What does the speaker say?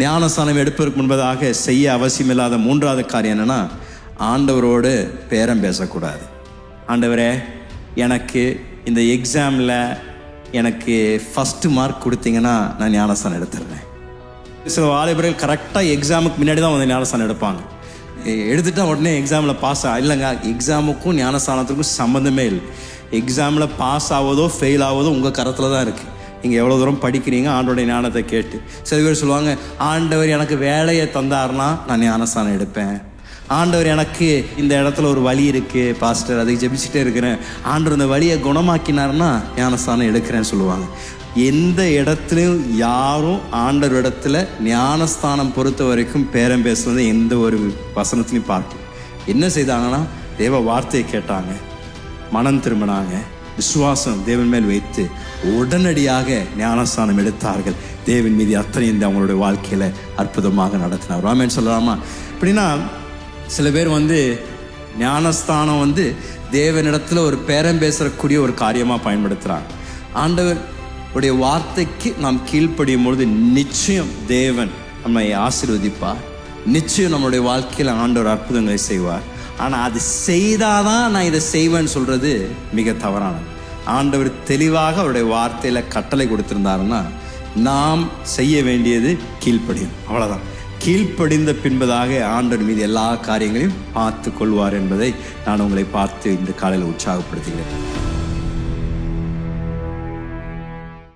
ஞானஸ்தானம் எடுப்பதற்கு முன்பதாக செய்ய அவசியமில்லாத மூன்றாவது காரியம் என்னென்னா, ஆண்டவரோடு பேரம் பேசக்கூடாது. ஆண்டவரே, எனக்கு இந்த எக்ஸாமில் எனக்கு ஃபஸ்ட்டு மார்க் கொடுத்தீங்கன்னா நான் ஞானஸ்தானம் எடுத்துடுறேன். சில வாலிபர்கள் கரெக்டாக எக்ஸாமுக்கு முன்னாடி தான் வந்து ஞானஸ்தானம் எடுப்பாங்க. எடுத்துட்டா உடனே எக்ஸாமில் பாஸ் இல்லைங்க, எக்ஸாமுக்கும் ஞானஸ்தானத்துக்கும் சம்மந்தமே இல்லை. எக்ஸாமில் பாஸ் ஆவதோ ஃபெயில் ஆவதோ உங்கள் கரத்தில் தான் இருக்குது. நீங்கள் எவ்வளோ தூரம் படிக்கிறீங்க ஆண்டோடைய ஞானத்தை கேட்டு. சில பேர் சொல்லுவாங்க, ஆண்டவர் எனக்கு வேலையை தந்தாருன்னா நான் ஞானஸ்தானம் எடுப்பேன். ஆண்டவர் எனக்கு இந்த இடத்துல ஒரு வலி இருக்குது பாஸ்டர், அதை ஜெபிச்சுட்டே இருக்கிறேன், ஆண்டவர் இந்த வலியை குணமாக்கினார்னா ஞானஸ்தானம் எடுக்கிறேன்னு சொல்லுவாங்க. எந்த இடத்துலையும் யாரும் ஆண்டவர் இடத்துல ஞானஸ்தானம் பொறுத்த வரைக்கும் பேரம் பேசுவது எந்த ஒரு வசனத்துலையும் பார்க்கணும். என்ன செய்தாங்கன்னா, தேவ வார்த்தையை கேட்டாங்க, மனம் திரும்பினாங்க, விசுவாசம் தேவன் மேல் வைத்து உடனடியாக ஞானஸ்தானம் எடுத்தார்கள். தேவன் மீது அத்தனை இந்த அவங்களுடைய வாழ்க்கையில் அற்புதமாக நடத்தினார். ராமேன் சொல்லலாமா? அப்படின்னா சில பேர் வந்து ஞானஸ்தானம் வந்து தேவனிடத்தில் ஒரு பேரம் பேசக்கூடிய ஒரு காரியமாக பயன்படுத்துகிறாங்க. ஆண்டவர் உடைய வார்த்தைக்கு நாம் கீழ்ப்படியும் பொழுது நிச்சயம் தேவன் நம்மை ஆசீர்வதிப்பார். நிச்சயம் நம்மளுடைய வாழ்க்கையில் ஆண்டவர் அற்புதங்களை செய்வார். ஆனால் அது செய்தாதான் நான் இதை செய்வேன்னு சொல்கிறது மிக தவறானது. ஆண்டவர் தெளிவாக அவருடைய வார்த்தையில் கட்டளை கொடுத்திருந்தாருன்னா நாம் செய்ய வேண்டியது கீழ்ப்படியும், அவ்வளோதான். கீழ்ப்படிந்த பின்பதாக ஆண்டவர் மீது எல்லா காரியங்களையும் பார்த்து கொள்வார் என்பதை நான் உங்களை பார்த்து இந்த காலையில் உற்சாகப்படுத்துகிறேன்.